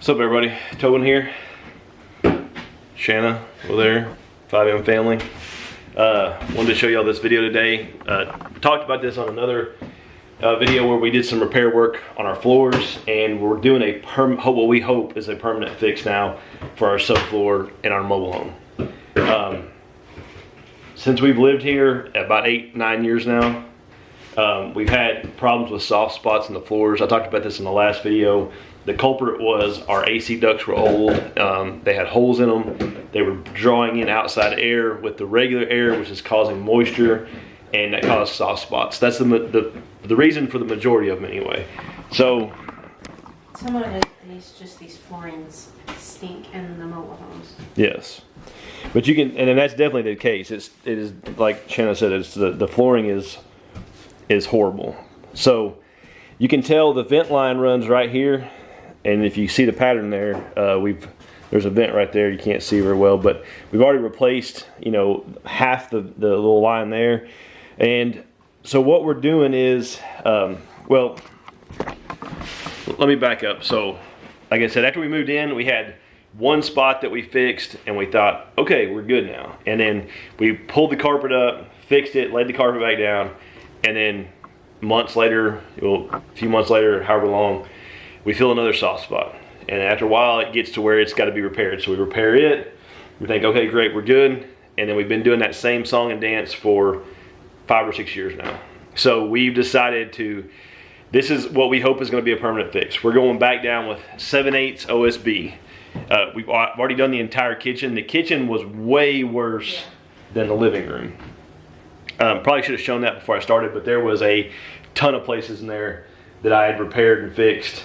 What's up, everybody? Tobin here. Shanna over there, 5M family. Wanted to show y'all this video today. Talked about this on another video where we did some repair work on our floors, and we're doing a what we hope is a permanent fix now for our subfloor in our mobile home. Since we've lived here about 8-9 years now, we've had problems with soft spots in the floors. I talked about this in the last video. The culprit was our AC ducts were old. They had holes in them. They were drawing in outside air with the regular air, which is causing moisture, and that caused soft spots. That's the reason for the majority of them anyway. So some of these floorings stink in the mobile homes. Yes, but you can, and that's definitely the case. It is like Shanna said. It's the flooring is horrible. So you can tell the vent line runs right here. And if you see the pattern there, there's a vent right there. You can't see very well, but we've already replaced, half the little line there. And so what we're doing is, well, let me back up. So, like I said, after we moved in, we had one spot that we fixed, and we thought, okay, we're good now. And then we pulled the carpet up, fixed it, laid the carpet back down, and then months later, a few months later, however long, we feel another soft spot. And after a while, it gets to where it's got to be repaired. So we repair it, we think, okay, great, we're good. And then we've been doing that same song and dance for 5 or 6 years now. So we've decided this is what we hope is going to be a permanent fix. We're going back down with 7/8 OSB. I've already done the entire kitchen. The kitchen was way worse than the living room. Probably should have shown that before I started, but there was a ton of places in there that I had repaired and fixed.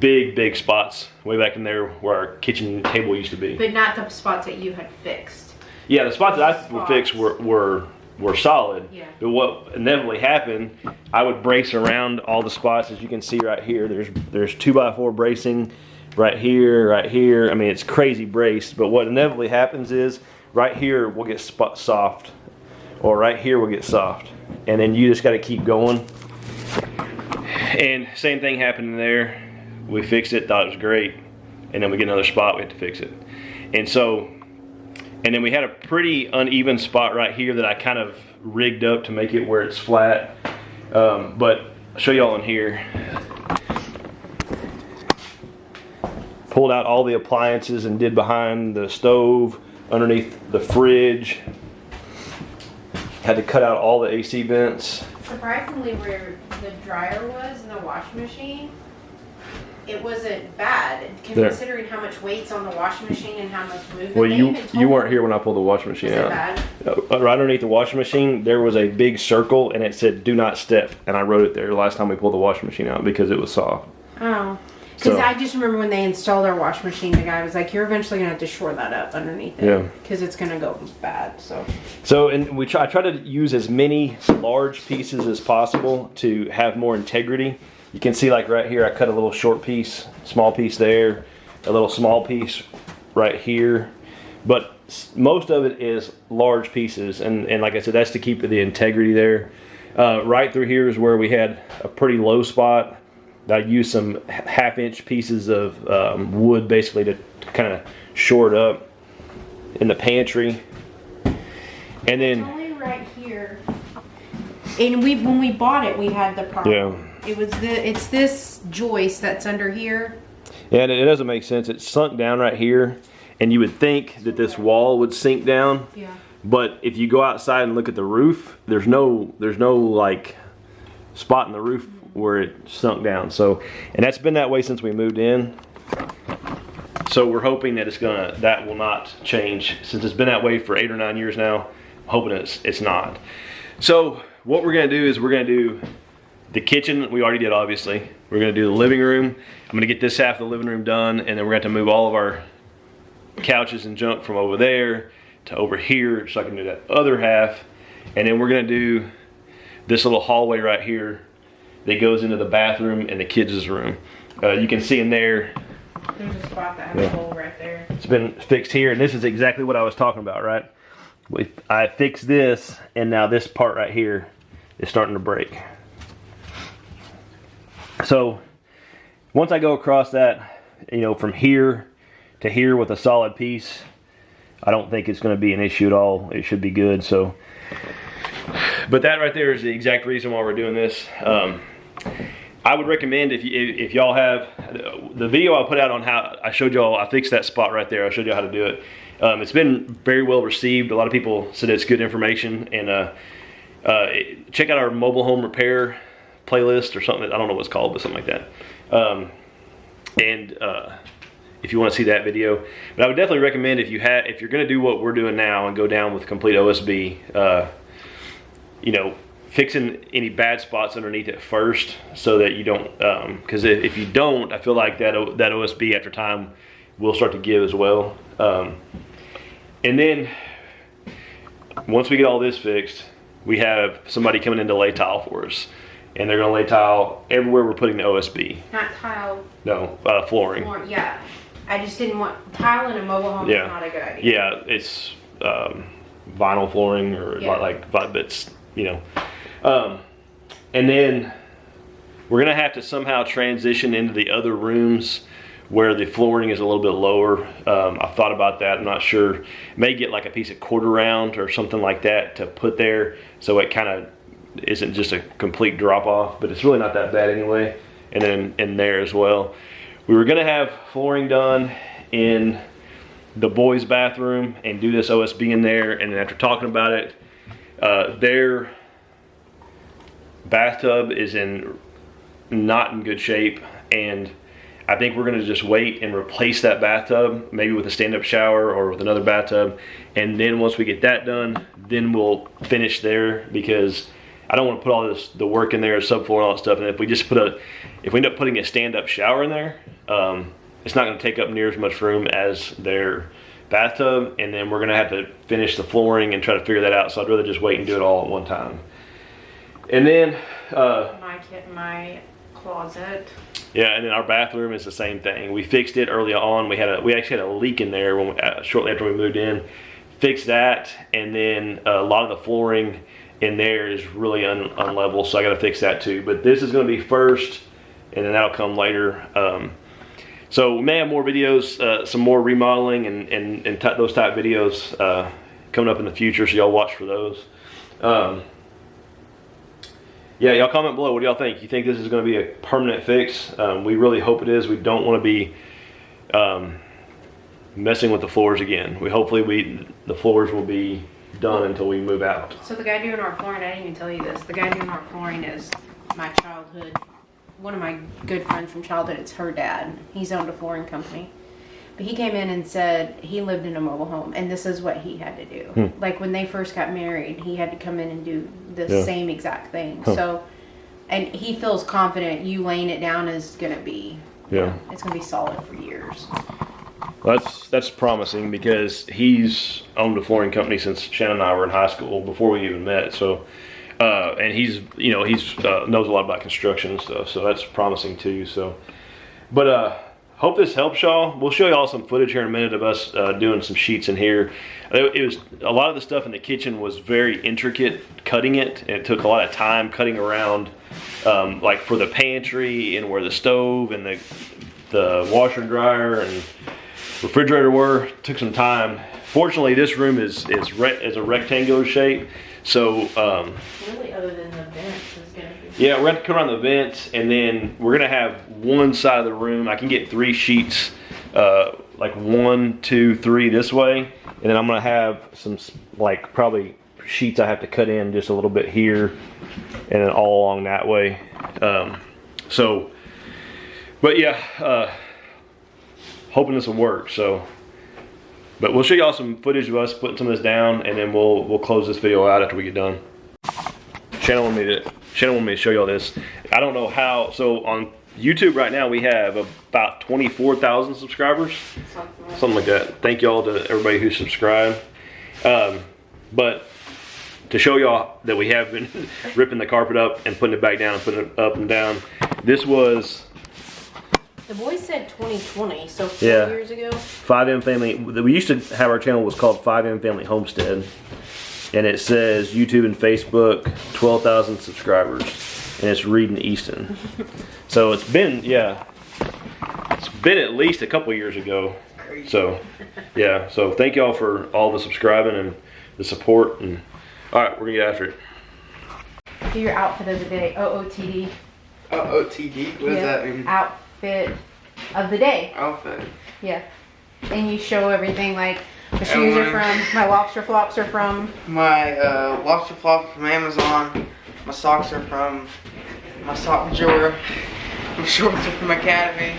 Big spots way back in there where our kitchen table used to be. But not the spots that you had fixed. Yeah, the spots that I fixed were solid. Yeah. But what inevitably happened, I would brace around all the spots. As you can see right here, there's 2x4 bracing right here. I mean, it's crazy braced. But what inevitably happens is right here will get soft, or right here will get soft, and then you just got to keep going. And same thing happened there. We fixed it, thought it was great, and then we get another spot, we have to fix it. And then we had a pretty uneven spot right here that I kind of rigged up to make it where it's flat. But I'll show y'all in here. Pulled out all the appliances and did behind the stove, underneath the fridge. Had to cut out all the AC vents. Surprisingly, where the dryer was in the washing machine, it wasn't bad, considering how much weight's on the washing machine and how much movement. Well, you weren't here when I pulled the washing machine out. Was it bad? Right underneath the washing machine, there was a big circle, and it said "Do not step," and I wrote it there the last time we pulled the washing machine out because it was soft. Oh. Because I just remember when they installed our washing machine, the guy was like, "You're eventually gonna have to shore that up underneath it, yeah, because it's gonna go bad." And I try to use as many large pieces as possible to have more integrity. You can see, like right here, I cut a little short piece, small piece there, a little small piece right here, but most of it is large pieces, and like I said, that's to keep the integrity there. Right through here is where we had a pretty low spot. I used some 1/2-inch pieces of wood basically to kind of shore it up in the pantry. And then it's only right here. And when we bought it, we had the problem. Yeah. It's this joist that's under here. Yeah, and it doesn't make sense. It's sunk down right here, and you would think that this wall would sink down. Yeah. But if you go outside and look at the roof, there's no like spot in the roof where it sunk down. So, and that's been that way since we moved in. So we're hoping that that will not change, since it's been that way for 8 or 9 years now. I'm hoping it's not. So what we're gonna do is we're gonna do the kitchen. We already did, obviously. We're gonna do the living room. I'm gonna get this half of the living room done, and then we're gonna have to move all of our couches and junk from over there to over here so I can do that other half. And then we're gonna do this little hallway right here that goes into the bathroom and the kids' room. You can see in there, there's a spot that has a hole right there. It's been fixed here, and this is exactly what I was talking about, right? I fixed this, and now this part right here is starting to break. So once I go across that you know, from here to here with a solid piece, I don't think it's going to be an issue at all. It should be good. So, but that right there is the exact reason why we're doing this. I would recommend if y'all have the video I put out on how I showed y'all, I fixed that spot right there. I showed y'all how to do it. It's been very well received. A lot of people said it's good information, and check out our mobile home repair playlist or something. I don't know what it's called, but something like that. If you want to see that video, but I would definitely recommend if you're going to do what we're doing now and go down with complete OSB, you know, fixing any bad spots underneath it first, so that you don't, because if you don't, I feel like that OSB after time will start to give as well. And then once we get all this fixed, we have somebody coming in to lay tile for us, and they're going to lay tile everywhere we're putting the OSB. Not tile. No, flooring. Yeah, I just didn't want tile in a mobile home. Yeah. Is not a good idea. Yeah, it's vinyl flooring or like bits, you know. And then we're gonna have to somehow transition into the other rooms where the flooring is a little bit lower. I've thought about that. I'm not sure. May get like a piece of quarter round or something like that to put there, so it kind of isn't just a complete drop off, but it's really not that bad anyway. And then in there as well, we were gonna have flooring done in the boys' bathroom and do this OSB in there. And then after talking about it, their bathtub is not in good shape, and I think we're gonna just wait and replace that bathtub, maybe with a stand-up shower or with another bathtub. And then once we get that done, then we'll finish there, because I don't want to put all the work in there, subfloor and all that stuff. And if we end up putting a stand-up shower in there, it's not gonna take up near as much room as their bathtub, and then we're gonna have to finish the flooring and try to figure that out. So I'd rather just wait and do it all at one time. And then my closet. Yeah, and then our bathroom is the same thing. We fixed it early on. We actually had a leak in there when shortly after we moved in. Fixed that, and then a lot of the flooring in there is really unlevel, so I got to fix that too. But this is going to be first, and then that'll come later. So we may have more videos, some more remodeling and those type videos coming up in the future, so y'all watch for those. Yeah, y'all comment below. What do y'all think? You think this is going to be a permanent fix? We really hope it is. We don't want to be messing with the floors again. Hopefully the floors will be done until we move out. So the guy doing our flooring, I didn't even tell you this. The guy doing our flooring is my childhood, one of my good friends from childhood. It's her dad. He's owned a flooring company. But he came in and said he lived in a mobile home, and this is what he had to do. Like when they first got married, he had to come in and do the same exact thing. So, and he feels confident you laying it down is going to be, it's going to be solid for years. Well, that's promising, because he's owned a flooring company since Shannon and I were in high school, before we even met. So, and he's knows a lot about construction and stuff. So that's promising too. So, but hope this helps y'all. We'll show y'all some footage here in a minute of us doing some sheets in here. It was a lot of the stuff in the kitchen was very intricate cutting it, and it took a lot of time cutting around, like for the pantry and where the stove and the washer and dryer and refrigerator were. It took some time. Fortunately, this room is a rectangular shape, so really, other than the vents, is gonna be. Yeah, we're going to come around the vents, and then we're going to have one side of the room. I can get 3 sheets, like 1, 2, 3 this way. And then I'm going to have some, like, probably sheets I have to cut in just a little bit here, and then all along that way. But yeah, hoping this will work. So, but we'll show y'all some footage of us putting some of this down, and then we'll close this video out after we get done. Shannon wanted me to show y'all this. I don't know how. So on YouTube right now we have about 24,000 subscribers, something like that. Thank y'all to everybody who subscribed. But to show y'all that we have been ripping the carpet up and putting it back down and putting it up and down. This was. The boys said 2020, so 4 years ago. 5M Family. We used to have our channel was called 5M Family Homestead. And it says YouTube and Facebook, 12,000 subscribers, and it's Reed and Easton. So it's been, It's been at least a couple years ago. So, yeah. So thank y'all for all the subscribing and the support. And all right, we're gonna get after it. Do your outfit of the day. OOTD. OOTD? What does that mean? Outfit of the day. Outfit. Yeah. And you show everything, like my shoes are from, my lobster flops are from. My lobster flop from Amazon. My socks are from my sock drawer. My shorts are from Academy.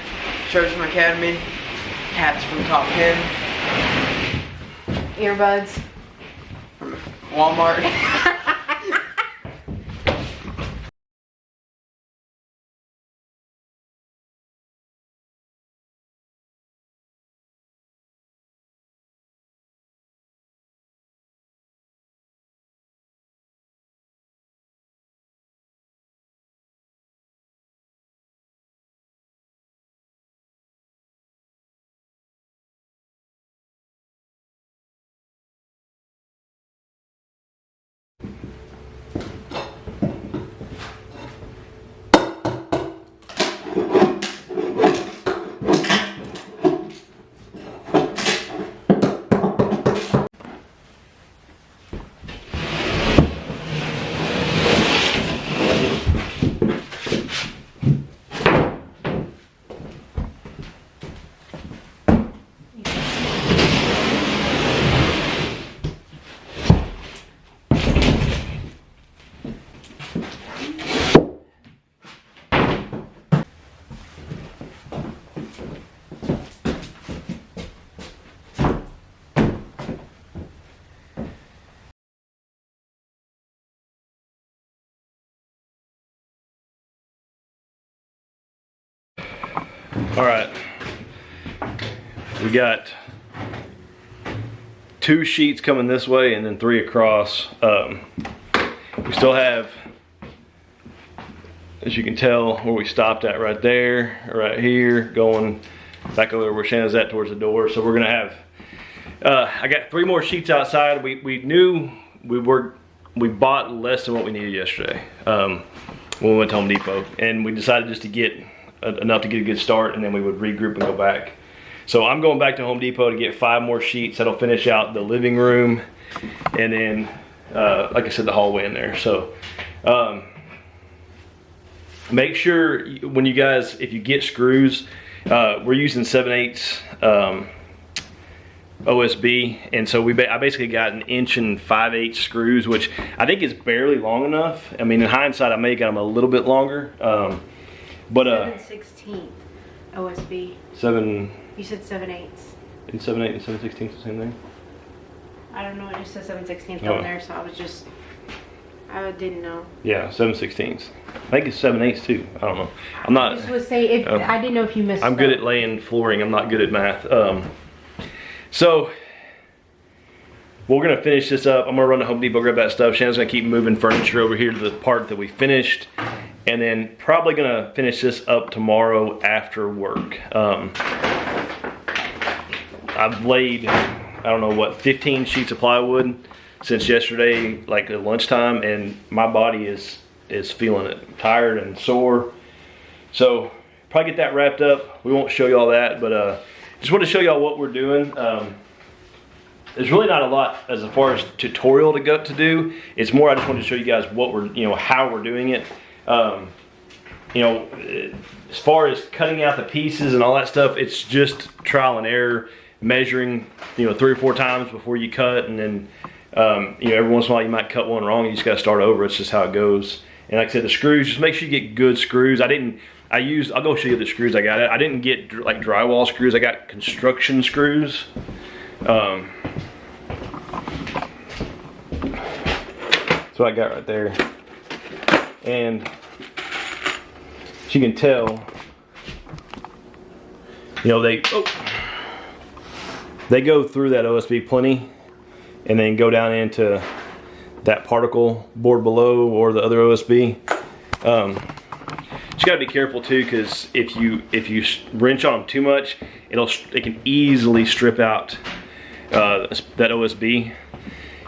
Shirts from Academy. Hats from Top 10. Earbuds. From Walmart. All right, we got 2 sheets coming this way and then 3 across. We still have, as you can tell, where we stopped at right there, right here, going back over where Shanna's at towards the door. So we're gonna have, I got 3 more sheets outside. We knew we bought less than what we needed yesterday when we went to Home Depot, and we decided just to get enough to get a good start, and then we would regroup and go back. So I'm going back to Home Depot to get 5 more sheets. That'll finish out the living room, and then like I said, the hallway in there. So make sure when you guys, if you get screws, we're using 7/8 OSB, and so I basically got 1 5/8 screws, which I think is barely long enough. I mean, in hindsight, I may have got them a little bit longer. But 7/16 OSB. 7. You said 7/8. And 7/8 and 7/16 the same thing. I don't know. It just says 7/16 Oh. on there, so I didn't know. Yeah, 7/16. I think it's 7/8 too. I don't know. I'm I not. just would say if I didn't know if you missed. I'm good at laying flooring. I'm not good at math. So we're gonna finish this up. I'm gonna run to Home Depot, grab that stuff. Shannon's gonna keep moving furniture over here to the part that we finished, and then probably gonna finish this up tomorrow after work. I've laid, I don't know what, 15 sheets of plywood since yesterday, like at lunchtime, and my body is feeling it. I'm tired and sore. So probably get that wrapped up. We won't show you all that, but just want to show y'all what we're doing. There's really not a lot as far as tutorial to do. It's more I just wanted to show you guys what we're, how we're doing it. As far as cutting out the pieces and all that stuff, it's just trial and error, measuring, 3 or 4 times before you cut, and then, every once in a while you might cut one wrong. You just got to start over. It's just how it goes. And like I said, the screws, just make sure you get good screws. I'll go show you the screws I got. I didn't get like drywall screws. I got construction screws. That's what I got right there. And as you can tell, they go through that OSB plenty and then go down into that particle board below or the other OSB. You got to be careful too, because if you wrench on them too much, it can easily strip out that OSB,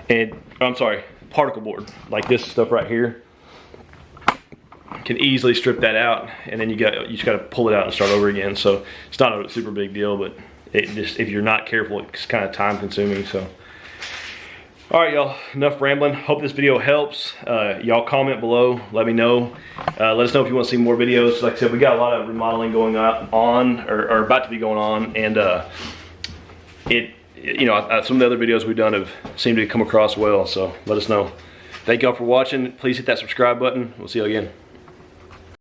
and I'm sorry, particle board, like this stuff right here. can easily strip that out, and then you just got to pull it out and start over again. So it's not a super big deal, but it just, if you're not careful, it's kind of time consuming. So all right, y'all, enough rambling. Hope this video helps. Y'all comment below, let me know. Let us know if you want to see more videos. Like I said, we got a lot of remodeling going on or about to be going on, and you know, some of the other videos we've done have seemed to come across well, so let us know. Thank y'all for watching. Please hit that subscribe button. We'll see you again.